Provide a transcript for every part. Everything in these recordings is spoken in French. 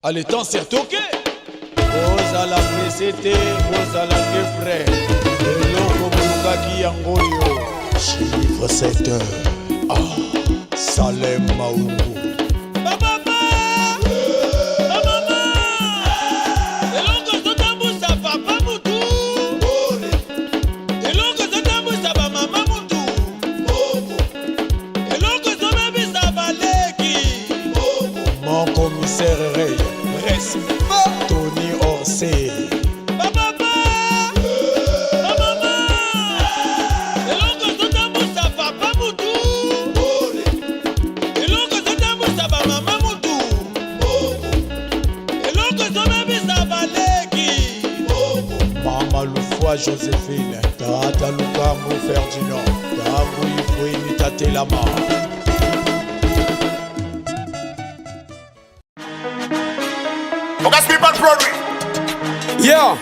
Allez, temps c'est toqué. Vous à la PCT, vous à la Gefray. Et l'on qui yangoyo. Chiffre 7 heures. Ah, Salem Maoungo. Mon commissaire Ray, Tony Orsay. Mama Loufoua Joséphine, Tata Lukambo Ferdinand, Tambo Ifouini Tate Lama. Yeah,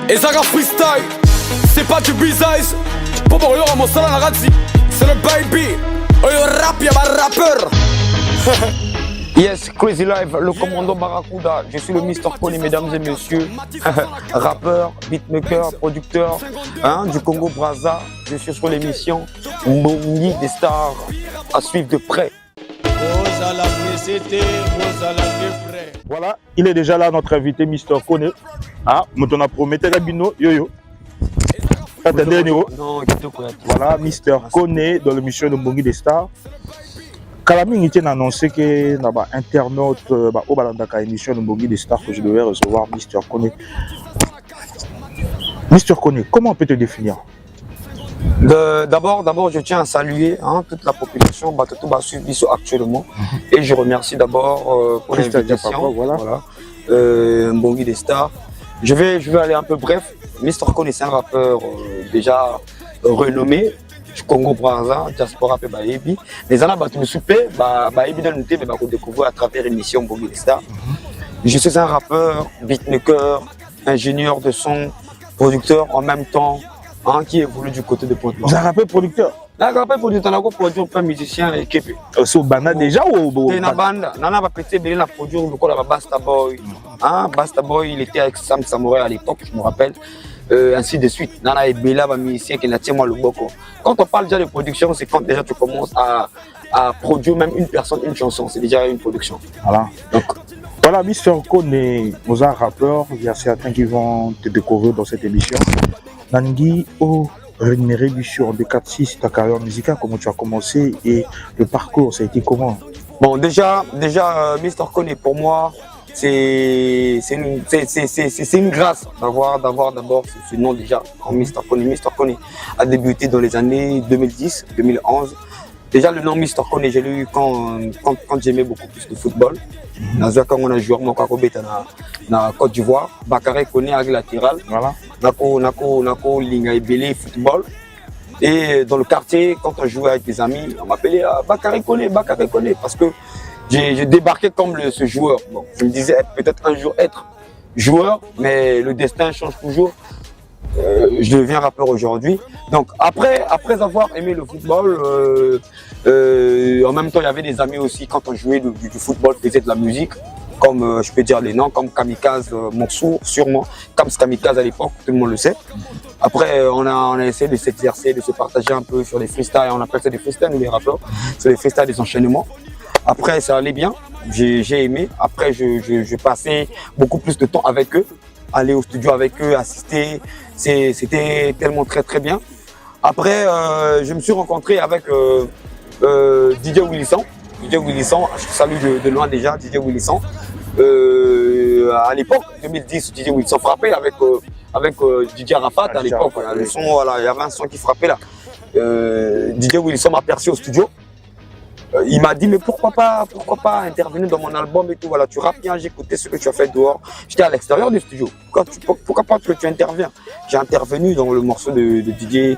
et Zaga freestyle, c'est pas du business. Pour moi, on mon salon à c'est le baby. Oh, rap, y'a un rappeur. Yes, Crazy Live, le commandant Barracuda. Je suis le Mr. Kone, mesdames et messieurs. Rappeur, beatmaker, producteur du Congo Brazza. Je suis sur l'émission Mbongi des stars à suivre de près. Voilà, il est déjà là, notre invité, Mr. Kone. Ah, on a promis Rabino, yo. Attendez, voilà, Mr. Kone dans l'émission de Mbongi des stars. Kalami il a annoncé que dans internaute au balandaka émission de Mbongi des stars que je devais recevoir Mr. Kone. Mr. Kone, comment on peut te définir? D'abord, je tiens à saluer toute la population suivre actuellement. Et je remercie d'abord pour l'invitation. Voilà. Mbongi des stars. Je vais aller un peu bref. Mr. Kone, c'est un rappeur déjà renommé. Congo Brazza, diaspora pe baebi. Les années battu soupé, baebi dans le thé, mais qu'on découvre à travers l'émission Mbongi des stars. Je suis un rappeur, beatmaker, ingénieur de son, producteur en même temps. Qui évolue du côté de Pointe-Noire. Vous avez un rappeur producteur? Un rappeur producteur, on a produit un musicien et Képé. C'est au Banda déjà ou au Banda? Banda, on a petit peu la produit le Basta Boy. Basta Boy, il était avec Sam Samurai à l'époque, je me rappelle. Ainsi de suite. Nana et Bella, un musicien qui n'a tient moi le boko. Quand on parle déjà de production, c'est quand déjà tu commences à produire même une personne, une chanson. C'est déjà une production. Voilà. Donc, voilà, Mr. Kone, vous êtes un rappeur. Il y a certains qui vont te découvrir dans cette émission. Nangui, rémunération en 4-6, ta carrière musicale, comment tu as commencé et le parcours, ça a été comment? Bon, déjà, Mr. Kone, pour moi, c'est une grâce d'avoir d'abord ce nom déjà en Mr. Kone. Mr. Kone a débuté dans les années 2010, 2011. Déjà, le nom Mr. Kone, je l'ai eu quand j'aimais beaucoup plus le football. Quand on a joué en Côte d'Ivoire, Bakary Kone avec latéral. Voilà. Nako Linga Ebele football. Et dans le quartier, quand on jouait avec des amis, on m'appelait Bakary Kone, parce que j'ai débarqué comme ce joueur. Bon, je me disais peut-être un jour être joueur, mais le destin change toujours. Je deviens rappeur aujourd'hui. Donc après avoir aimé le football, en même temps il y avait des amis aussi quand on jouait du football, faisait de la musique, comme je peux dire les noms, comme Kamikaze Monsour, sûrement, comme Kamikaze à l'époque, tout le monde le sait. Après on a essayé de s'exercer, de se partager un peu sur les freestyles, on appelle ça des freestyles nous les rappeurs, c'est les freestyles des enchaînements. Après ça allait bien, j'ai aimé, après je passais beaucoup plus de temps avec eux, aller au studio avec eux, assister, c'était tellement très bien. Après, je me suis rencontré avec DJ Willisson. DJ Willisson, je salue de loin déjà, DJ Willisson. À l'époque, 2010, DJ Willisson frappait avec DJ Arafat à l'époque. Le son, voilà, il y avait un son qui frappait là. DJ Willisson m'a perçu au studio. Il m'a dit mais pourquoi pas intervenir dans mon album et tout, voilà, tu rappes bien, j'ai écouté ce que tu as fait dehors. J'étais à l'extérieur du studio, pourquoi pas que tu interviens? J'ai intervenu dans le morceau de DJ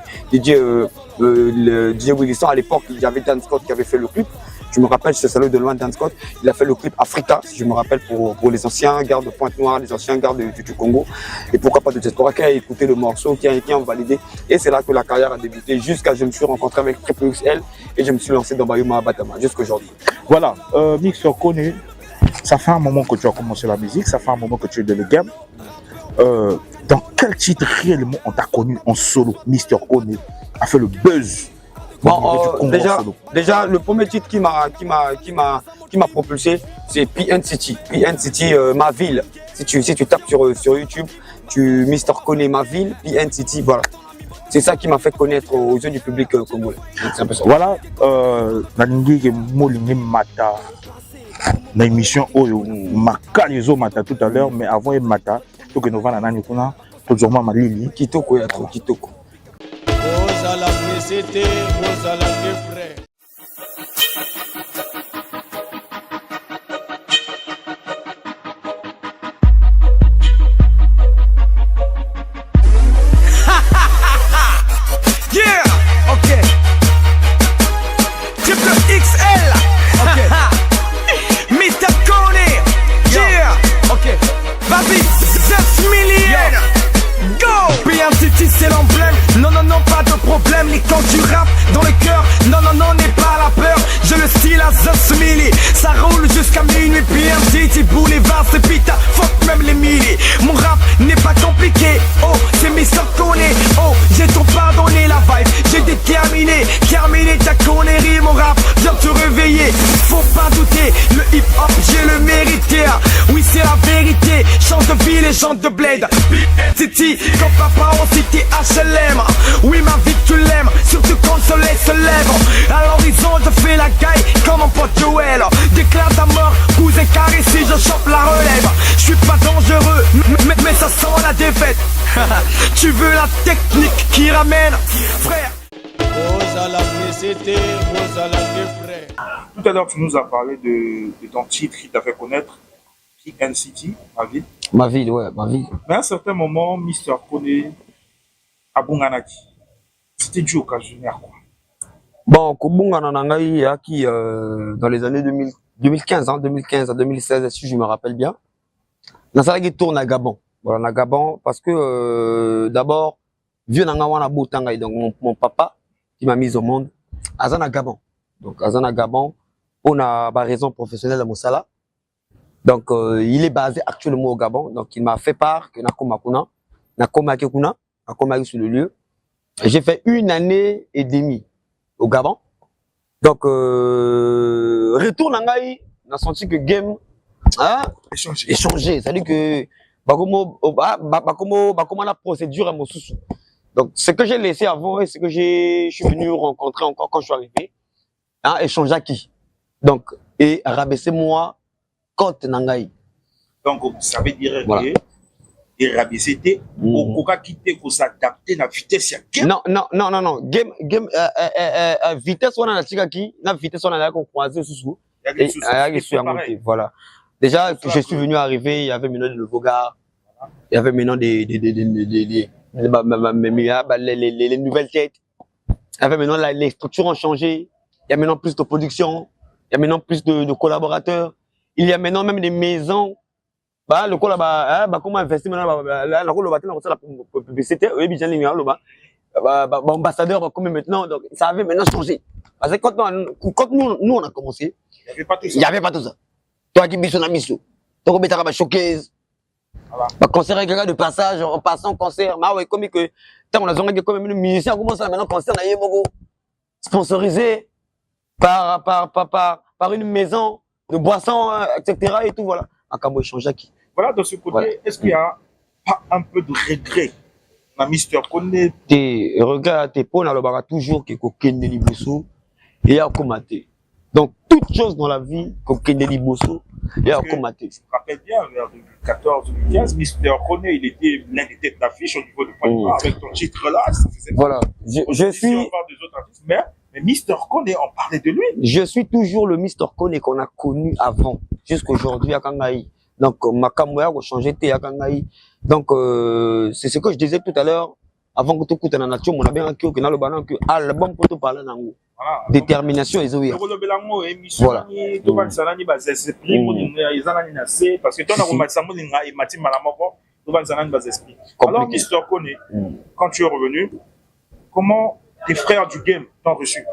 Willisson. À l'époque, il y avait Dan Scott qui avait fait le clip. Je me rappelle, je salue de loin Dan Scott, il a fait le clip Africa, si je me rappelle, pour les anciens gardes de Pointe-Noire, les anciens gardes du Congo. Et pourquoi pas de Diaspora qui a écouté le morceau, qui a validé. Et c'est là que la carrière a débuté, jusqu'à ce que je me suis rencontré avec Triple XL et je me suis lancé dans Bayuma Batama, jusqu'à aujourd'hui. Voilà, Mr. Kone, Ça fait un moment que tu as commencé la musique, ça fait un moment que tu es dans le game. Dans quel titre réellement on t'a connu en solo? Mister Kone a fait le buzz. Bon, déjà, le premier titre qui m'a propulsé, c'est PN City. PN City, ma ville. Si tu tapes sur YouTube, Mister Kone, ma ville, PN City, voilà. C'est ça qui m'a fait connaître aux yeux du public congolais. C'est un peu ça. Voilà, Naningi Molingi Mata, dans l'émission Oyo, Makalizo Mata tout à l'heure, mais avant il Mata, tout que nous venons à Nanikuna, tout le monde Malili. Kitoko, il y a trop Kitoko. Ozala Mesete, Ozala Gefre. Yeah, ok. Triple XL, ok. Mr. Kone, yeah, ok. Vas-y, 9 millions. Go! PM City c'est l'emblème. Non, non, non, pas de problème. Et quand tu rappes dans le cœur, non, non, non, n'aie pas la peur. Je le style à 9 milli. Ça roule jusqu'à minuit. PM City, boulevard, c'est pita. Fuck même les milli. Mon rap n'est pas compliqué. Oh, c'est Mr. Kone. Oh, j'ai trop pardonné la vibe. J'ai déterminé, terminé ta connerie. Mon rap vient te réveiller. Faut pas douter, le hip hop, j'ai le mérité. Oui, c'est la vérité. Chante de ville et chante de blade. PM City, quand papa on cité HLM. Oui ma vie tu l'aimes, surtout quand le soleil se lève. À l'horizon je fais la caille comme un pote Joël. Déclare ta mort, cousin carré si je chope la relève. Je suis pas dangereux, mais ça sent la défaite. Tu veux la technique qui ramène, frère. Ozala Mesete, Ozala Gefre. Tout à l'heure, tu nous as parlé de ton titre qui t'a fait connaître, PN City, ma ville. Ma ville, ouais, ma ville. Mais à un certain moment, Mister Kone a Bunganaki. C'était dû occasionnel, quoi. Bon, Kobungana Nangai, qui dans les années 2015 à 2016, si je me rappelle bien, Nasalagi tourne à Gabon. Voilà, à Gabon, parce que d'abord, vieux Nangawana Boutangai, donc mon papa qui m'a mis au monde, Azana Gabon. Donc, Azana Gabon, on a raison professionnelle à Moussala. Donc, il est basé actuellement au Gabon. Donc, il m'a fait part que Nakoma sur le lieu. J'ai fait 1 année et demie au Gabon. Donc, retour Nangai, on a senti que game a échangé. C'est-à-dire que la procédure à mon sous. Donc, ce que j'ai laissé avant et ce que je suis venu rencontrer encore quand je suis arrivé, hein, échanger à qui? Donc, et rabaisser moi, Côte Nangai. Donc, ça veut dire voilà. que et rabaisser, on peut quitter pour s'adapter à la vitesse. Non. Game, vitesse, on a la tigaki, la vitesse, on a la croisée sous. Et voilà. Déjà, je suis venu arriver, il y avait maintenant de nouveaux gars, il y avait maintenant les nouvelles têtes, il y avait maintenant les structures ont changé, il y a maintenant plus de production, il y a maintenant plus de collaborateurs, il y a maintenant même des maisons. Bah, le là-bas, comment investir maintenant, la publicité, ambassadeur, comme maintenant, donc ça avait maintenant changé. Parce que quand nous on a commencé, il n'y avait pas tout ça. Toi qui bisous na bisou. Donc on mettra showcase. Voilà. Concert avec de passage, en passant concert, bah ouais, comme que tant on a besoin de comme même musicien commence à maintenant concert na yebogo sponsorisé par une maison de boissons, etc. et tout voilà. À Kambo échanger qui. Voilà, de ce côté, voilà. Est-ce qu'il y a pas un peu de regret dans Mister Kone? Tes regrets, tes points, on a toujours que Kokende Liboso et à Komate. Donc, toute chose dans la vie, Kokende Liboso et à Komate. Je me rappelle bien, vers 2014-2015, Mister Kone, il était l'un des têtes d'affiche au niveau de Pointe avec ton titre là. Voilà, je suis. Mais Mister Kone, on parlait de lui. Je suis toujours le Mister Kone qu'on a connu avant, jusqu'aujourd'hui à Kangaï. Donc, ma caméra a changé à Kangaï. Donc, c'est ce que je disais tout à l'heure. Avant que tu écoutes la nature, on a bien que dans le balan que l'album pour te parler dans détermination et zoé. Voilà. Parce que toi, alors, Mister Kone, quand tu es revenu, comment tes frères du game t'ont reçu?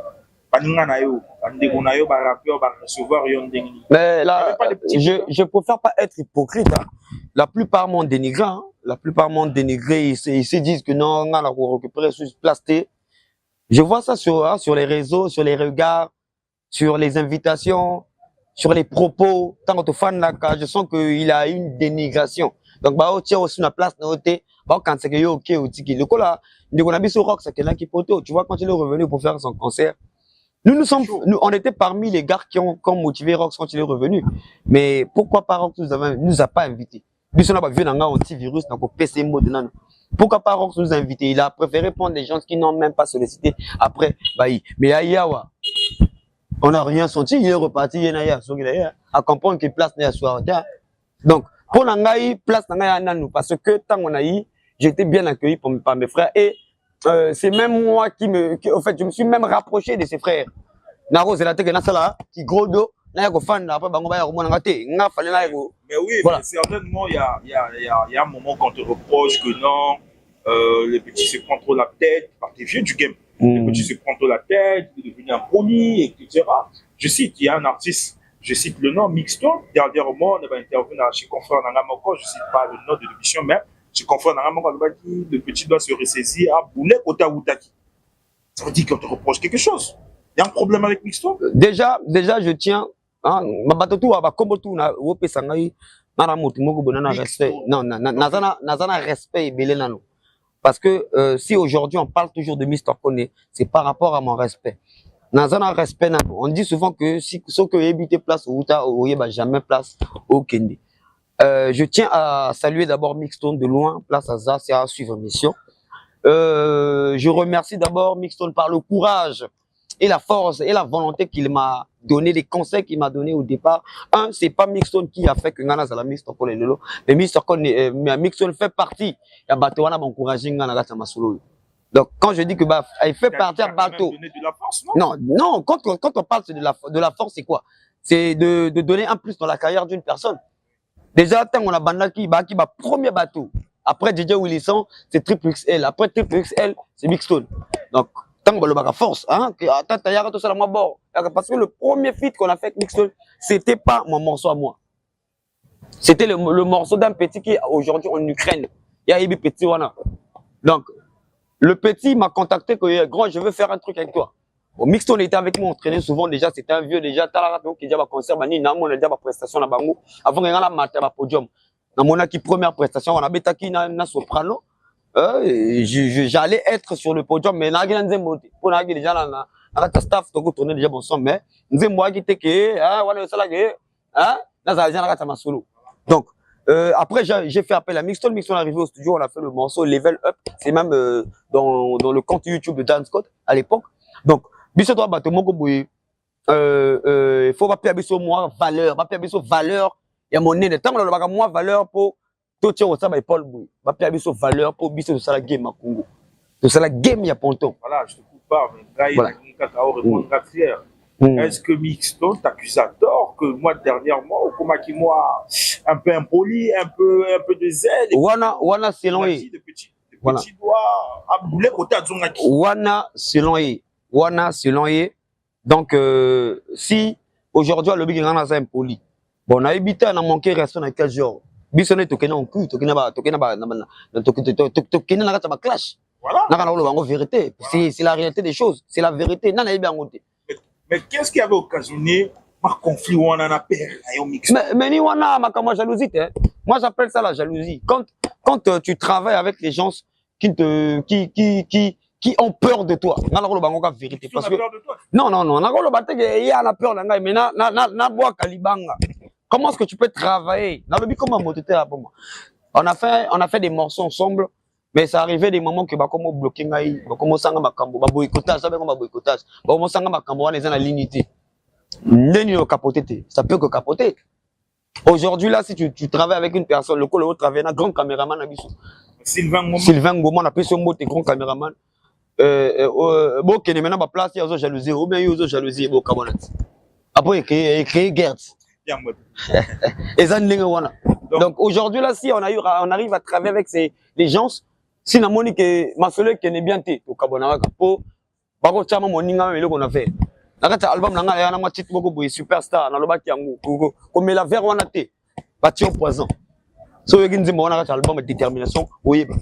Mais là, je préfère pas être hypocrite. Hein. La plupart m'ont dénigré. Hein. La plupart m'ont dénigré. Ils se disent que non, on a récupéré sur place. Je vois ça sur les réseaux, sur les regards, sur les invitations, sur les propos. Tant que fan là, je sens qu'il a une dénigration. Donc, bah, tiens aussi la place, quand c'est que ok, le coup là, on a mis sur rock, c'est quelqu'un qui poteau. Tu vois, quand il est revenu pour faire son concert, on était parmi les gars qui ont motivé Rox quand il est revenu. Mais pourquoi pas Rox nous a pas invités? On a vu un antivirus, donc PC mode. Pourquoi pas Rox nous a invités? Il a préféré prendre des gens qui n'ont même pas sollicité. Après, bah, mais Ayawa, on n'a rien senti. Il est reparti, il est à comprendre que place n'est à soir. Donc, pour l'angaï, place n'est à nous. Parce que tant qu'on a eu, j'étais bien accueilli par mes frères. Et c'est même moi en fait, je me suis même rapproché de ses frères. Naro, c'est la tête qui gros dos. Mais oui, voilà. Certainement, il y a un moment quand on te reproche que non, le petit se prend trop la tête, par tes vieux du game. Le petit se prend trop la tête, il est devenu impoli, etc. Je cite, il y a un artiste, je cite le nom, Mixto. Dernièrement, on avait intervenu chez Confrère Nangamoko, je ne cite pas le nom de l'émission, mais chez Confrère Nangamoko, le petit doit se ressaisir à Boulet Otaoutaki. Ça veut dire qu'on te reproche quelque chose. Il y a un problème avec Mixto? Déjà, je tiens. Ma batotu aba kombotu na wope sangai na motu moko bonana respect. Non, nazana respect belé nano. Parce que si aujourd'hui on parle toujours de Mr. Kone, c'est par rapport à mon respect. Nazana respect nano. On dit souvent que si ceux qui habitent place ou ta ou yeba jamais place au Kende. Je tiens à saluer d'abord Mixstone de loin, place à ça, c'est à suivre mission. Je remercie d'abord Mixstone par le courage et la force et la volonté qu'il m'a donné, les conseils qu'il m'a donné au départ. Un, c'est pas Mixstone qui a fait que Ngana Zala Mixstone pour les lolo, mais Mixstone fait partie. Ya bateau wana m'encourager Ngana Gata Masolo. Donc quand je dis que bah il fait partie à bateau. Non, quand on parle de la force, c'est quoi? C'est de donner un plus dans la carrière d'une personne. Déjà tant on a banda qui premier bateau. Après DJ Wilson, c'est Triple XL. Après Triple XL, c'est Mixstone. Donc tant que le force, hein, parce que le premier feat qu'on a fait avec Mixstone, c'était pas mon morceau à moi. C'était le morceau d'un petit qui est aujourd'hui en Ukraine. Il y a Ibi Petit Wana. Donc, le petit m'a contacté que grand, je veux faire un truc avec toi. Bon, Mixstone était avec moi, on traînait souvent déjà, c'était un vieux déjà, Talarato qui dit à concert, on a déjà ma prestation là bango. Avant qu'on ait la podium. Dans mon qui première prestation, on a Betaki na soprano. J'allais être sur le podium, mais n'a rien demandé. Pour n'a déjà la staff donc tourner déjà bon son, mais nous moi qui était que voilà ça là que là ça déjà la solo. Donc après j'ai fait appel à Mixstone. Mixstone est arrivé au studio, on a fait le morceau Level Up. C'est même dans le compte YouTube de Dan Scott à l'époque. Donc biso toi bateau moko boye il faut pas perdre biso moi valeur, pas perdre biso valeur. Il y a mon nez de temps là le moi valeur pour tout tient au ça by Paul Boy. Va perdre biso valeur pour biso ça la game à Congo. Tout ça la game ya ponton. Voilà, je te coupe pas, mais voilà. Est-ce que Mixstone t'accuse à tort que moi dernièrement, au coma qui moi un peu impoli, un peu de zèle. Wana selon lui. De petit doigt à bouler côté à Zongaki. Wana selon lui. Donc si aujourd'hui le big ngana ça impoli. Bon, on a évité à manquer rester dans quel genre. Bisonné tokena en cul, tokena ba clash. Voilà. La vérité. C'est la réalité des choses. C'est la vérité. Mais qu'est-ce qui avait occasionné un conflit où on en a perdu? Mais ni wana ma jalousie. Moi j'appelle ça la jalousie. Quand tu travailles avec les gens qui ont peur de toi. La vérité. Parce que non. Il y a la peur là, mais na bois kalibanga. Comment est-ce que tu peux travailler? On a fait des morceaux ensemble, mais ça arrivait des moments que comme bloqué comme sanga makambo, boycottage, ça boycottage. Sanga makambo on est dans la lignité. Ça peut que capoter. Aujourd'hui là, si tu travailles avec une personne, le col travaille un grand caméraman à Bissou. Sylvain Gomo, on appelle son mot grand caméraman. Bon, qui est maintenant ma place, il y a jalousie, ou bien il y a jalousie, bon camarade. Après il crée guerre. Donc aujourd'hui là, si on arrive à travailler avec les gens, si on a monique ma soeur qui est bien té au Kabonara pour chama moninga mais qu'on a fait. nakati album nanga ya na ma titre moko boy superstar na lobaki yango comme la vers wana te bati au poison so yoki nzimba wana nakati album détermination oyeba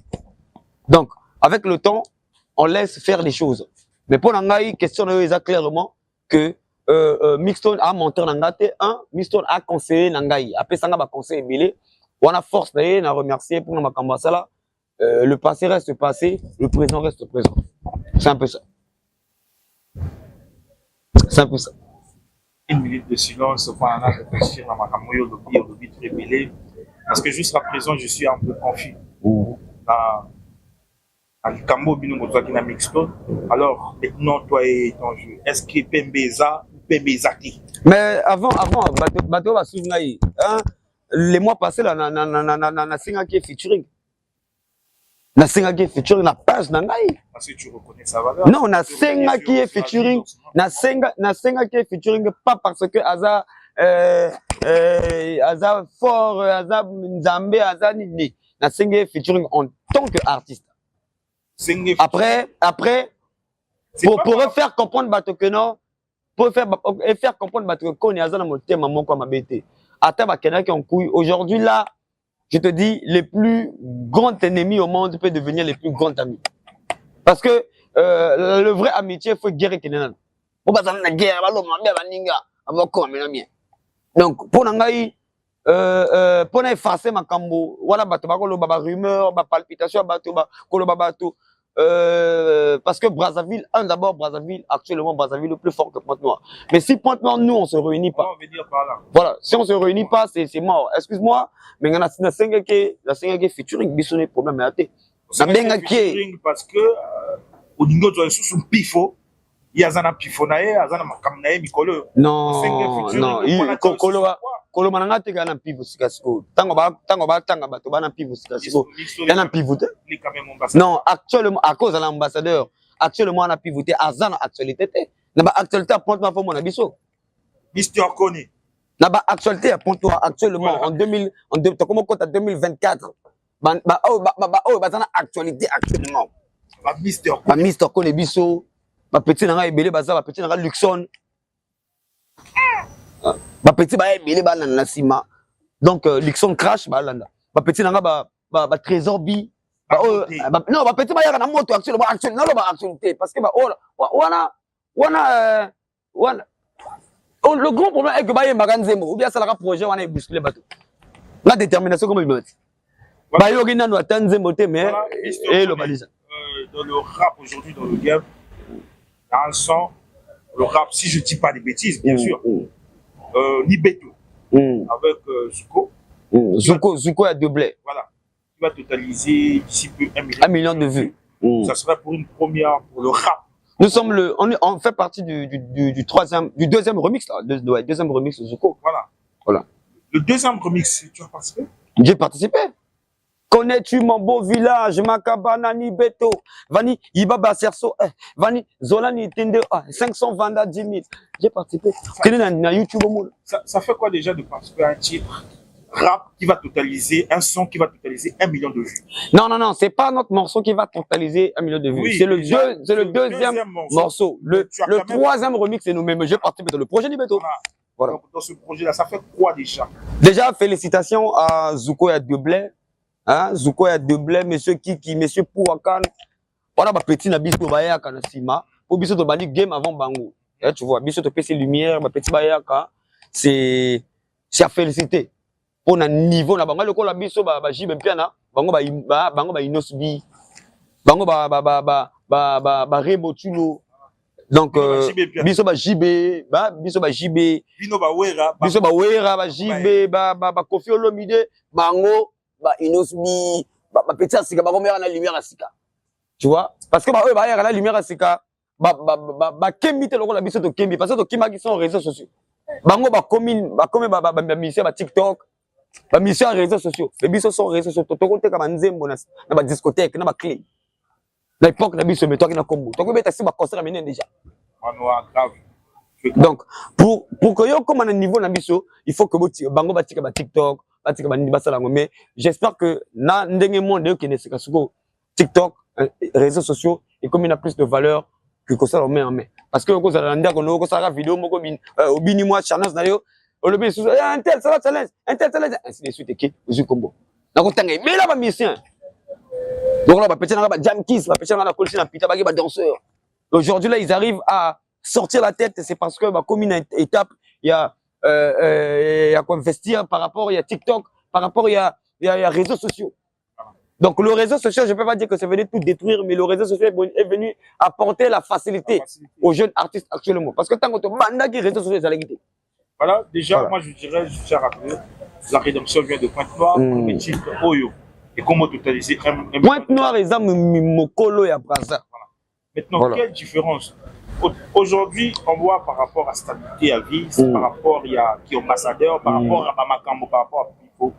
donc avec le temps on laisse faire les choses mais pour nanga question na yo eza clairement que Mixstone a monté nanga te Mixstone a conseillé nangai après sanga ba conseil belé wana force na ye na remercier pour na makambo sala le passé reste passé le présent reste présent c'est un peu ça. C'est un peu ça. Une minute de silence pour en réfléchir dans ma camoyo lobby très mêlé. Parce que jusqu'à présent, je suis un peu confus. Dans le Cambo Binomoto qui n'a Mixstone. Alors, maintenant, toi et ton jeu, est-ce que Pembeza ou Pembezaki? Mais avant, Bateau va souvenir, les mois passés, là, na singa qui est featuring. Na singa qui est featuring, na page nangai. Parce que tu reconnais sa valeur. Non, na singa qui est featuring, na singa qui est featuring, pas parce que Aza fort, Aza Nzambe, Aza Nini. Na singa featuring en tant qu'artiste. Après, pour faire comprendre Bateau que non, pour faire comprendre Bateau qu'on est Aza na moté maman comme abété. Attends, Bakena qui en couille. Aujourd'hui là, je te dis, les plus grands ennemis au monde peuvent devenir les plus grands amis. Parce que le vrai amitié, il faut guerre et kenenan. Donc, pour n'engayer, pour effacer ma cambo, voilà, baba rumeur, ba palpitation, bateau, parce que Brazzaville, d'abord Brazzaville, actuellement Brazzaville le plus fort que Pointe-Noire. Mais si Pointe-Noire, nous, on se réunit pas. Voilà, si on se réunit pas, c'est mort. Excuse-moi, mais on a la 5G featuring, bisonné problème à thé. Parce que, au niveau de son pifo, il y a un pifo naé, il y a un makamnaé, Mikolo. Non, Kolo mananga te gana pivo sikasiko. Tango ba bato bana pivo sikasiko. Yana pivoté. Non, actuellement à cause de l'ambassadeur, actuellement on a pivoté azana actualité te. Na ba actualité à Pointe-Noire fo mona biso. Mister Kone. Na ba actualité à Pointe-Noire actuellement en 2024. Bazana actualité actuellement. Ba Mister Kone biso. Ba petit nanga ebele baza ba petit nanga Luxon. Ba petit ba ebele ba na sima. Donc Luxon crash ba landa. Ba petit nanga ba trésor bi. Non, ba petit ba ya na moto actuellement non ba actualité parce que ba wana le grand problème est que ba yemba kanzembo ou bien ça la projet wana bousculer bateau. La détermination comme il me dit. Ba yo gina no atanzembo te mais et le balisa. Dans le rap aujourd'hui dans le game dans le son le rap si je dis pas des bêtises bien sûr. Nibeto avec Zuko. Zuko a doublé. Voilà. Qui va totaliser d'ici peu 1 million de vues. Ça sera pour une première pour le rap. Nous sommes on fait partie du deuxième remix là, deuxième remix de Zuko. Voilà. Le deuxième remix, tu as participé? J'ai participé. Connais-tu mon beau village, Makabana Nibeto, Vani, Ibaba Serso, Vani, Zolani Tende, 500 Vanda 10 000. J'ai participé. YouTube. Ça fait quoi déjà de participer à un titre rap qui va totaliser, un son qui va totaliser 1 million de vues? Non, c'est pas notre morceau qui va totaliser 1 million de vues. Oui, c'est le deuxième morceau. Le troisième remix, c'est nous-mêmes. J'ai participé dans le projet Nibeto. Voilà. Donc, dans ce projet-là, ça fait quoi déjà? Déjà, félicitations à Zuko et à Deblé. Zuko ya Deblé, monsieur Kiki, monsieur Pouakan. Voilà, ma petit nabiso baya kanasima. Pour biso to bali game avant bango. Tu vois, biso to PC lumière, ma petit baya ka. C'est à féliciter. Pour un niveau na bango le ko la biso ba jibe piana, bango ba inosbi. Bango ba rebotulo. Donc biso ba jibe, biso ba jibe. Bino ba wera, ba jibe, ba Kofi Olomide, bango ba inosbi ba petit asika ba komera na lumière asika. Tu vois, parce que ba ya na lumière asika ba kembi te lokola biso to kembi parce que to kimaki sont réseaux sociaux. Bango ba commune ba mission ba TikTok ba mission réseaux sociaux. Les biso sont réseaux sociaux to côté ka nzembo na ba discothèque na ba clé. Na époque na biso mais toi qui na kombo. To ko beta si ba concert menen déjà. Grave. Donc pour que yo comme un niveau na biso, il faut que bango ba tika ba TikTok mais j'espère que na ndenge monde qui ne sait pas TikTok, réseaux sociaux et comme il a plus de valeur que ça le met en main. Parce que quand ça l'a qu'on ça la vidéo moko au bini moi challenge na yo, on le met sous un tel ça challenge, ainsi de suite qui au combo. Na ko tanga mais là ba mission. Donc là ba petit na ba jam kiss, ba petit na la colline na pita ba danseur. Aujourd'hui là ils arrivent à sortir la tête, c'est parce que comme une étape, il y a quoi investir par rapport, il y a TikTok, par rapport il y a réseaux sociaux. Donc le réseau social, je ne peux pas dire que c'est venu tout détruire, mais le réseau social est venu apporter la facilité aux jeunes artistes actuellement. Parce que tant que tu as qui réseaux sociaux, ça guider. Voilà, déjà, moi je dirais, je tiens à rappeler, la rédemption vient de Pointe-Noire, le titre Oyo. Et comment totaliser Pointe-Noire, exemple, Mokolo et Abraza. Maintenant, quelle différence? Aujourd'hui, on voit par rapport à stabilité à vie, par rapport il y a qui est ambassadeur, par rapport à Bamakambo, par rapport à Pipo.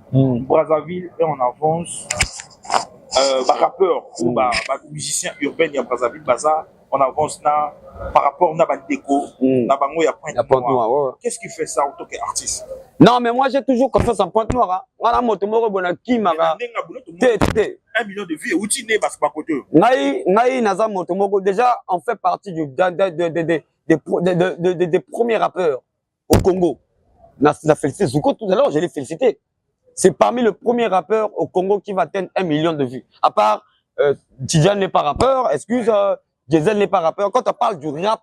Brazzaville est en avance. Rappeur ou musicien urbain, il y a Brazzaville, Baza, on avance là, par rapport à Bandeko, na Bango, il y a Pointe-Noire. Qu'est-ce qui fait ça en tant qu'artiste? Non, mais moi j'ai toujours confiance en Pointe-Noire. Moi, la moto, moi, je suis 1 million de vues, où tu n'es pas côté. Déjà, on fait partie des premiers rappeurs au Congo. La félicité Zuko tout à l'heure, je l'ai félicité. C'est parmi les premiers rappeurs au Congo qui va atteindre 1 million de vues. À part, Tidjane n'est pas rappeur, excuse, Diesel n'est pas rappeur. Quand on parle du rap.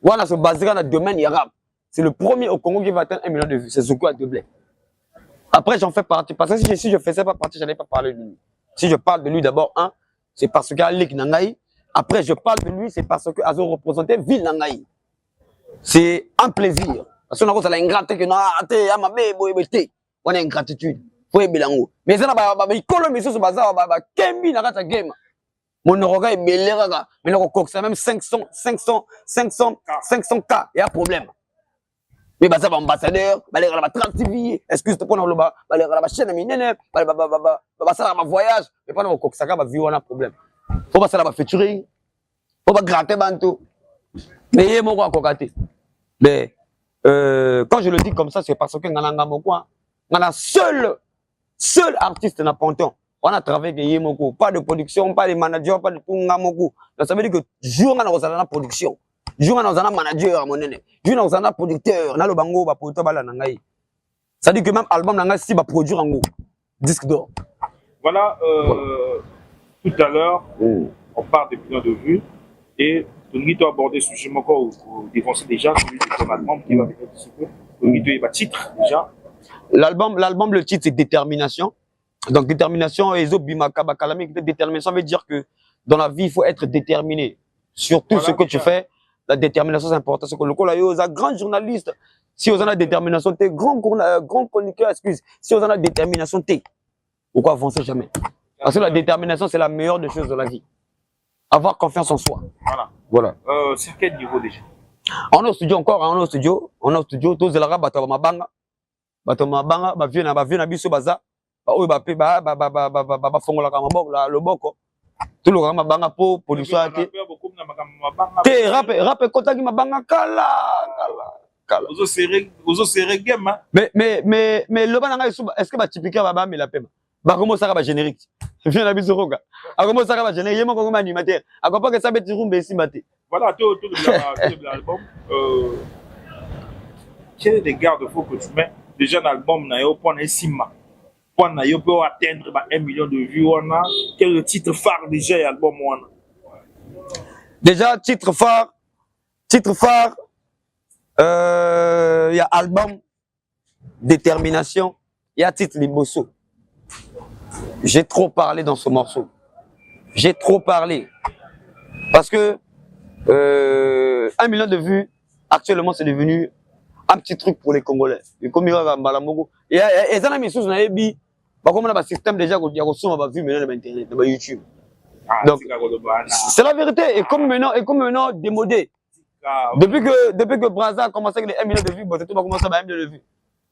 Voilà, se basera dans le domaine, il y a rap. C'est le premier au Congo qui va atteindre 1 million de vues. C'est Zuko à Deblé. Après, j'en fais partie. Parce que si je ne faisais pas partie, je n'allais pas parler de lui. Si je parle de lui d'abord, c'est parce qu'il y a Lik Nangaï. Après, je parle de lui, c'est parce que Azo représentait Ville Nangaï. C'est un plaisir. Parce qu'on a une ingratitude que on a une gratitude. Mais ça, il colle mes choses au bazar, Kembi n'a pas game. Mon roga est mêlé, mais le coq, c'est même 500K. Il y a un problème. Mais bah ça va ambassadeur, bah les gars là 30 TV, excuse te prendre le bas, bah les gars là chaîne minene, bah ça va voyage, mais pas dans coq ça va vivre un problème. Faut pas ça là va featuring. Faut pas gratter banto. Mais il est mon quoi cocaté. Mais quand je le dis comme ça, c'est parce que ngana moko, ngana seul artiste na Panton. On a travaillé avec Yemoko, pas de production, pas de manager, pas de tout ngamoko. Donc ça veut dire que jour on a la production. Jour on a manager à mon nene. Jour on a producteur, na le bango ba producteur bala nangai. Ça dit que même album nangai si ba produire en gros disque d'or. Voilà, tout à l'heure, on parle des millions de vues et Tony doit aborder ce sujet encore ou défoncer déjà celui de ton album qui va venir d'ici peu. Tony doit y titre déjà. L'album, le titre c'est Détermination. Donc détermination et détermination veut dire que dans la vie il faut être déterminé sur tout ce que tu fais. La détermination c'est important. C'est que le là yo grand journaliste. Si vous avez la détermination t'es grand chroniqueur, excuse. Si vous avez la détermination t'es pourquoi avancer jamais? Parce que la détermination c'est la meilleure des choses de la vie. Avoir confiance en soi. Voilà. C'est à quel niveau déjà? On est au studio encore, on est au studio, tous les arabes bato mabanga ba vieux na biso baza. Oyo ba fongola ka maboko le boko tout le rama banga po production ate te rap kotaki mabanga kala ozo serrer game mais le bana est-ce que ba typiquement ba mela pema ba comment ça ba générique viens na biso roga a comment ça ba générique yemo comme animateur a comprend que ça bet rumbe ici maté voilà tout l'album quel est les garde-fous que tu mets déjà dans l'album na yo pour Sima on a peut atteindre 1 million de vues. On a quel titre phare déjà l'album on déjà titre phare il y a album Détermination, il y a titre Liboso. J'ai trop parlé dans ce morceau. J'ai trop parlé parce que 1 million de vues actuellement c'est devenu un petit truc pour les Congolais. Et comme il y a Malamogo et ça na mis sous na ebi ba comme on a un système déjà qu'on a reçu on va vu maintenant sur internet sur YouTube. Donc c'est la vérité et comme maintenant démodé. Depuis que Brazza a commencé avec les 1 million de vues, bon c'est tout va commencer à 1 million de vues.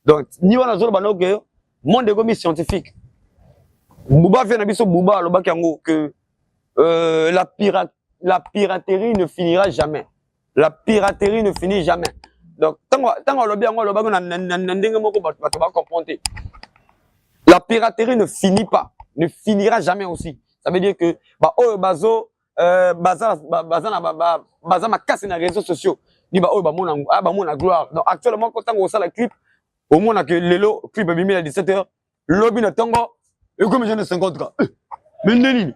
Donc ni on a zone ba que monde de gomi scientifique. Bouba vient na biso Bouba loba kango que la piraterie ne finira jamais. La piraterie ne finit jamais. Donc, tant qu'on l'a bien, la piraterie ne finit pas, ne finira jamais aussi. Ça veut dire que, oh, bazo, baza makasi na réseaux sociaux ni ba oyo bamona gloire. Donc actuellement quand on sala clip au moins que lelo clip bimi à 17h lobby na tongo et comme j'en ai 50 mais nini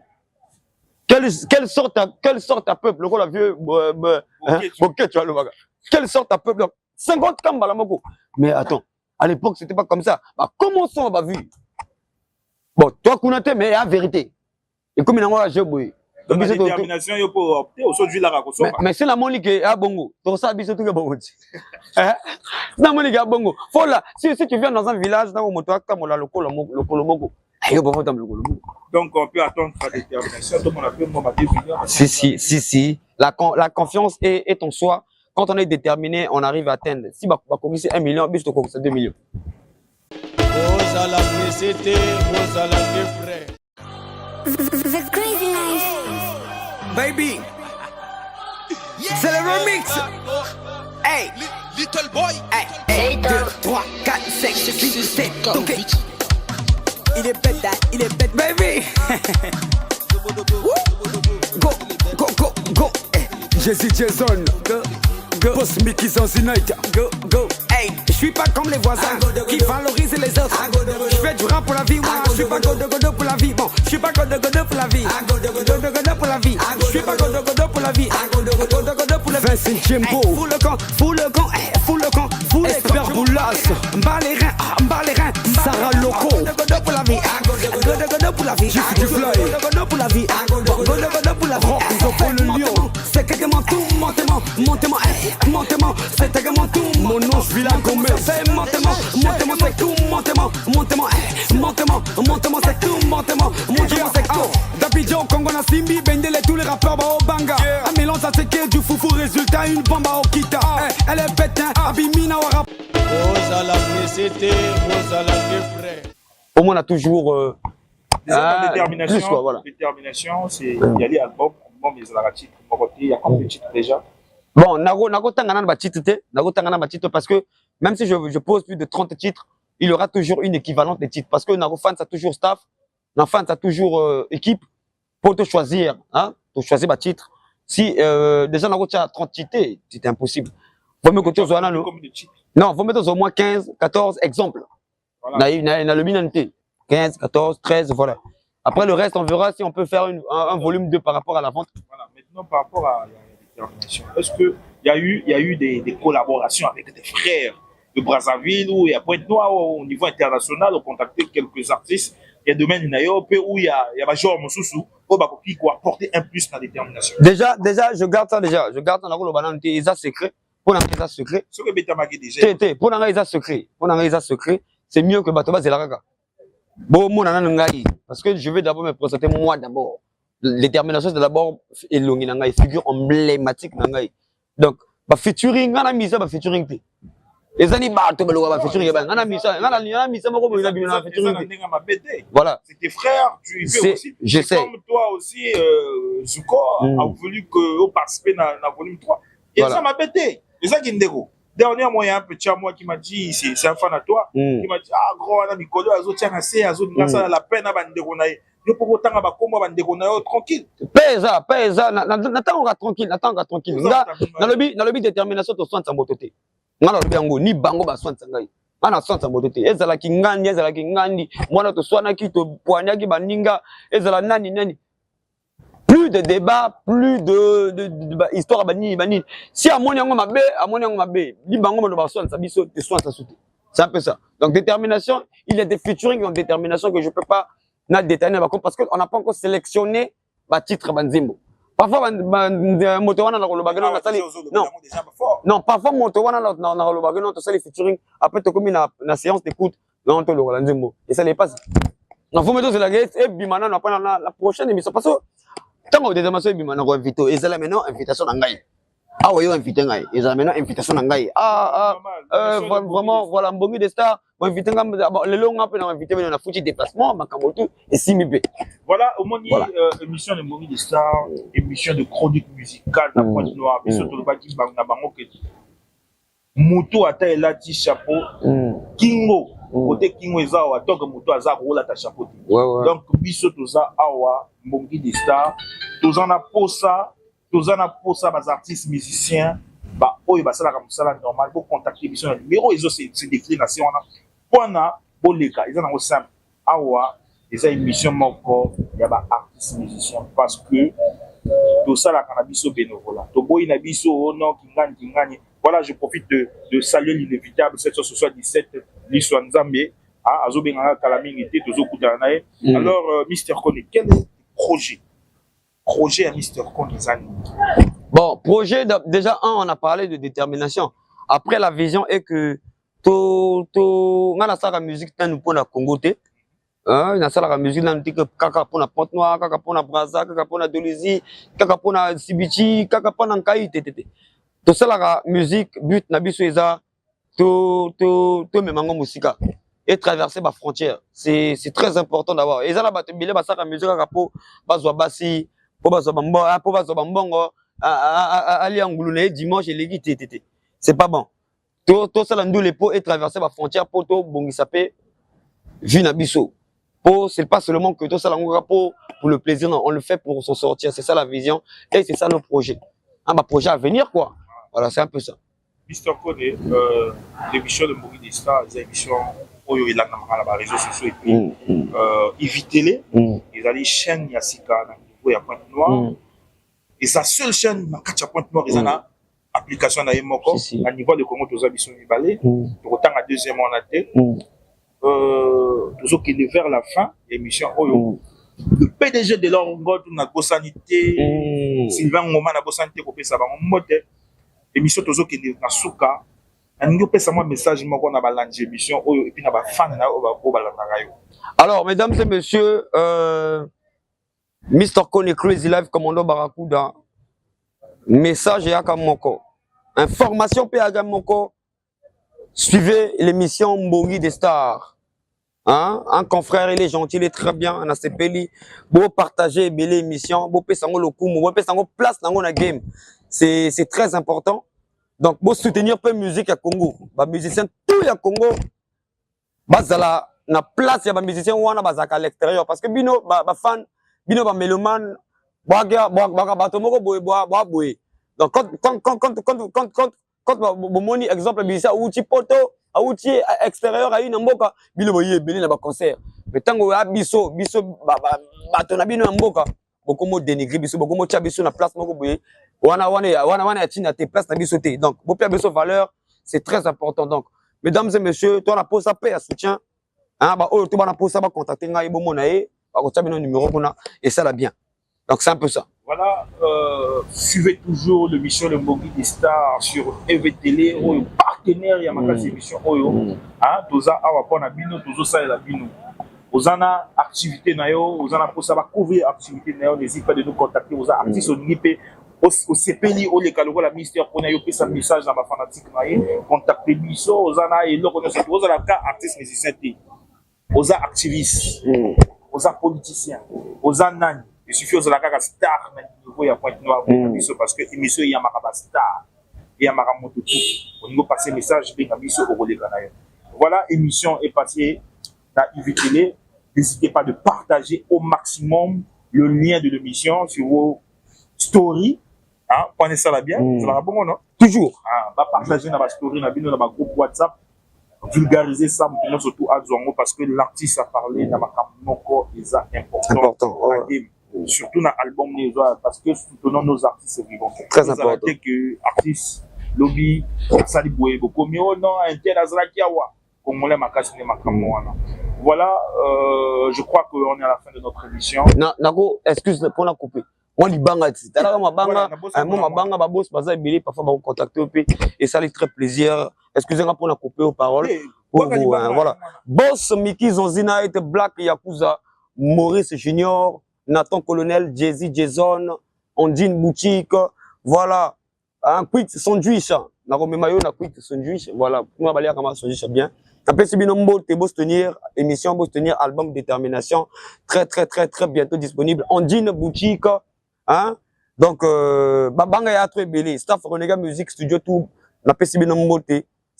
quelle sorte à peuple qu'on a vieux Boké tu vois le baga quelle sorte à peuple 50 kambala moko mais attends à l'époque c'était pas comme ça bah comment ça on va vu bon toi Konaté mais la vérité et comme il a j'ai boy donc la détermination yo pour opter aujourd'hui la raconter mais c'est la monique à bongo donc ça biso tout bongo hein na monique à bongo faut là si tu viens dans un village dans moto akamola lokolo moko ayo bon dans lokolo donc on peut attendre sa détermination donc on a fait moment si la confiance est en soi quand on est déterminé on arrive à atteindre si ba commencer 1 million bis to commencer 2 millions aux à la PCT aux à la frère The crazy life. Baby, c'est le remix. Hey, little boy. Hey, 2, 3, 4, 5, 6, 7, ok. Il est bête, baby. Go. Jesse Jason, go. Boss Mickey Zanzinaita, go. Hey, je suis pas comme les voisins qui valorisent les autres. Je fais du rap pour la vie, moi. Je suis pas godo pour la vie. Bon, je suis pas godo pour la vie. Godo pour la vie. Je suis pas godo pour la vie. Godo pour la vie. Vincent Jimbo, fous le camp, expert Boulas, m'bat les reins, Sarah Loco. Godo pour la vie. Godo pour la vie. Jiffy du Fly. Godo pour la vie. Godo pour la vie. Rock, pour le lion. C'est quasiment tout, montez-moi, c'est quasiment tout. Mon nom, je vis la Gomez. C'est montez-moi, c'est tout, montez-moi, c'est tout, montez-moi, c'est tout. D'Abidjan, Congo, Nassimbi, Bendele, tous les rappeurs, bah, au banga. Un mélange à séquer du foufou, résultat, une bombe à Okita. Elle est bête, hein, Abimina, Wara. aux à la PCT aux à la frère au moins on a toujours détermination plus, quoi, voilà. Détermination c'est y aller album mais la titre il y a combien de titres déjà. Bon, nago tangana ba titre parce que même si je pose plus de 30 titres, il y aura toujours une équivalente de titres parce que nago fan ça toujours staff, na fan ça toujours équipe pour te choisir, hein, pour choisir ba titre. Si déjà nago tu as 30 titres, c'est impossible. Faut me côté au non, faut mettre au moins 15, 14 exemples. Voilà. Na le minanté 15, 14, 13 voilà. Après le reste on verra si on peut faire un volume 2 par rapport à la vente. Voilà, maintenant par rapport à la détermination, est-ce que il y a eu des collaborations avec des frères de Brazzaville ou il y a Pointe-Noire au niveau international, on contacté quelques artistes, il y a domaine où il y a Major Moussoussou qui quoi apporter un plus dans la détermination. Déjà je garde ça dans le banane et ça secret. Pour l'enlever ça secret. Ce que Betamagé déjà. Pour l'enlever ça secret, c'est mieux que Batoba Zelaraga. Bon, mon ananangai, parce que je vais d'abord me présenter moi d'abord. La détermination c'est d'abord elongi nangai, figure emblématique nangai. Donc, ba featuring ngana misa ba featuring te. Ezani ba to belo ba featuring ba ngana misa moko bo na featuring. Voilà. C'est tes frères, tu fais aussi. Je sais. Comme toi aussi Zuko a voulu que participer dans volume 3. Et ça m'a bêté. Et ça qui ndeko. Dernièrement, il y a un petit à moi qui m'a dit, c'est un fan à toi, qui m'a dit, ah, gros, on a mis Kodo, Azo, tiens, assez, Azo, grâce à la peine à Banderonaï. Nous pouvons autant à Bakomo, Banderonaï, tranquille. Pesa, n'attends tranquille. Dans le but détermination, tu soins sans mototé. Dans le but, ni bango, ba soins sans gaï. On a soins sans mototé. Ezala ki ngandi, moi, tu soins qui te poigna qui baninga, ezala nani. Plus de débat, plus de histoire à bani. Si à mon yango mabé, li bango me soin ça biso te soin ça sauter. C'est un peu ça. Donc détermination, il y a des featuring en détermination que je peux pas détailler parce qu'on n'a pas encore sélectionné ba titre banzimbo. Parfois motowana na kolobagano na sali. Non, parfois motowana na kolobagano to sali featuring après to comme na séance d'écoute non to le nzimbo. Et ça n'est pas ça. Non, faut mettre sur la guest et bimana na pas la prochaine émission parce que tant que détermination est bien, on a invité. Et c'est là maintenant invitation à Ngaï. Ah oui, invité Ngaï. Et c'est là maintenant invitation à Ngaï. Vraiment, voilà, Mbongi des stars. On invite le long après, on a invité, on a foutu déplacement, Makamotu et Simibé. Voilà, au moins, émission de Mbongi des stars, émission de chronique musicale, la Pointe Noire, émission de Baki Bangabango, Moto Ata Elati Chapeau, Kingo. côté Kingo Ezawa, tant que Moto Azar, Rola ta chapeau. Donc, biso toza awa, Mbongi des stars, tozana posa, bas artistes musiciens, bah, oyo basala comme ça là normal, pour contacter biso na numéro, ils ont ces déclinations là. Pona, boleka, ils ont simple. Awa, ils ont une mission moko, il y a ba artistes musiciens parce que tout ça là cannabis bénévolat. Toboy na biso non kingani. Voilà, je profite de saluer l'inévitable cette ce 17 l'histoire Nzambe à Azobenga Kalamingité Tozo Kutanae. Alors Mister Kone, quel est le projet à Mister Kone Zani? Bon, projet déjà on a parlé de détermination. Après la vision est que to ngana sa musique tan pour na Congo té. Na sala la musique nan tika kaka pour na Pointe-Noire, kaka pour na Brazza, kaka pour na Dolisie, kaka pour na Sibichi, kaka pour na Nkai tété. Tout ça la musique but na biso eza to memango musika et traverser ma frontière. C'est très important d'avoir. Et ça la bato bilé ba sa musique kaka po bazwa basi, po bazwa bambongo, ali angulune dimanche legi tété. C'est pas bon. To ça la ndou les po et traverser ma frontière pour to bongisa pe vu na biso. C'est pas seulement que tout ça pour le plaisir, non, on le fait pour s'en sortir. C'est ça la vision et c'est ça le projet. Un projet à venir, quoi. Voilà, c'est un peu ça. Mister Kone, l'émission de Mbongi des stars, les émissions où il y a les réseaux sociaux et puis évitez-les. Ils ont des chaînes Yassika, il y a Pointe-Noire. Et sa seule chaîne, à Pointe-Noire, ils ont une application à Yemoko, à niveau de Congo, tous habitants du balai. Autant à deuxième en athée. Toujours qu'il est vers la fin, l'émission Oyo. Le PDG de l'Orangod, na Bosanité, Sylvain Ngoma na Bosanité, Kopé Sabango Mote, l'émission toujours qu'il est na Souka, nous avons un message, nous avons une émission, et puis nous avons fan na Obalandarayo. Alors, mesdames et messieurs, Mr. Kone Crazy Life, commando Barakuda, message et Akamoko, information P. Agamoko, suivez l'émission Mbongi des stars. Hein? Un confrère, il est gentil, il est très bien. On a ses pélis. Beau partager belle émission. Beau pesango le coup. Beau pesango place dans la game. C'est très important. Donc, beau soutenir peu musique à Congo. Bah, musiciens, tout à Congo. Bazala, na place, il y a des musiciens ou on a bazaka à l'extérieur. Parce que bino, bah, fan, bino, bah, mélomane, baga, batomoko, boy. Donc, quand mon exemple, musicien, ou poto, outil extérieur à une mboka bilo boye belé na ba concert mais tango ya biso bato na bino mboka beaucoup mo dénigrer biso beaucoup mo tia biso na place moko boye wana tina te place na biso te donc bo pia biso valeur c'est très important donc mesdames et messieurs toi la pose paix à soutien hein ba o to ba na pose ba contacter ngai bo mona e ba ko tia bino numéro kuna et ça la bien donc c'est un peu ça. Voilà, suivez toujours l'émission Le Mbongi des stars sur EVTL, partenaire, il y a ma émission. Toza awa pona bino, tozo sa la bino. Ozana activité nayo, ozana pour ça va couvrir activité nayo, n'hésitez pas de nous contacter. Oza artiste au nipe, au CPLI, au lécalo la ministère pour nayo pesa message dans ma fanatique nayo, contactez biso, ozana et l'autre nous ozana cas artiste musicien, oza activiste, oza politicien, oza nani. Il suffit de la star il y a Pointe-Noire parce que l'émission il y a ma star il y a ma moto tout au niveau passer message bien mission au relais canal. Voilà, émission est passée dans IVTL. N'hésitez pas de partager au maximum le lien de l'émission sur vos stories. Hein, prenez ça là bien, ça va bon non? Toujours. Va partager dans ma story dans ma groupe WhatsApp. Vulgariser ça surtout à Zongo parce que l'artiste a parlé dans ma camoko est important. Surtout dans l'album parce que soutenons nos artistes vivants. Très important. Que artistes, lobby, saliboué, beaucoup mieux, non, intéressant Congolais makasine makamwana. Voilà, je crois qu'on est à la fin de notre émission. Nako, excuse pour la couper. Moi li banga ti. Tala ma banga, moi ma banga ba boss baza ebele parfois ba contacter au pays et ça fait très plaisir. Excusez-moi pour la couper aux paroles. Voilà. Boss Mickey Zonzina était Black Yakuza, Maurice Junior, Nathan Colonel, Jay-Z, Jason, Ondine Boutique, voilà, un quick sandwich, na mayo na quick sandwich, voilà, pour moi balia comme sandwich bien. Après c'est bien te boss tenir émission, boss tenir album Détermination, très bientôt disponible. Ondine Boutique, hein, donc banga ya très belé, staff Renega Music Studio tout, na pesi bien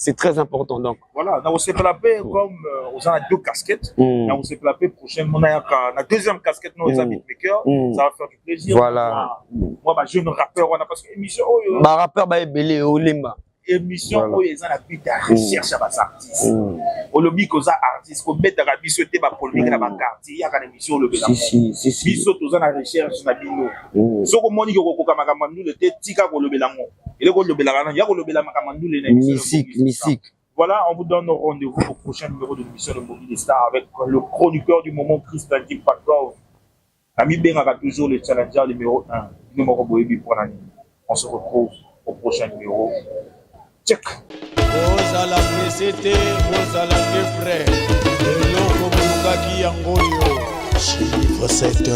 c'est très important. Donc. Voilà, on s'est placé comme on a 2 casquettes. On s'est placé prochainement, on a la deuxième casquette, nous, les beatmakers. Ça va faire du plaisir. Voilà. Moi, je suis un rappeur, parce que l'émission. Rappeur, belé au limba. Émission où ils ont la but de recherche à des artistes. Au lobby que les artistes, qu'on mette à la biseau, des polémiques dans le quartier, il y a une émission au lobby. Si. Biseau, tous la recherche, na bino. Ce qu'on m'a dit que Kokamakamandu, le tika pour le bélango. Et le lobby là, il y a le lobby là, Makamandu, les Mystique. Voilà, on vous donne rendez-vous au prochain numéro de l'émission de Mobile des Stars avec le chroniqueur du moment, Christian Pakov. Ami Benga toujours le challenger numéro 1, numéro Boébi pour l'année. On se retrouve au prochain numéro. Check. Ozala pesete, ozala de frère. Eloko mulukaki yango yo. Chiffre 7.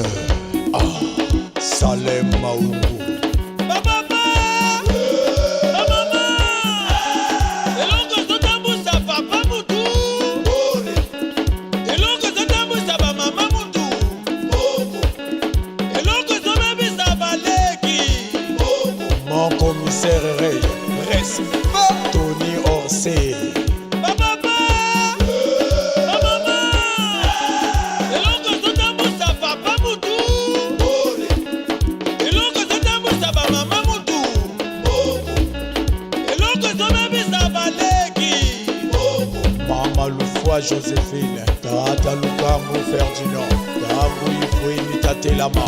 Salem Maungu. Mon commissaire Ray. Tony Orsay. Mama Loufoua Joséphine, Tata Lukambo Ferdinand, Tabu Ifouini Tatelama.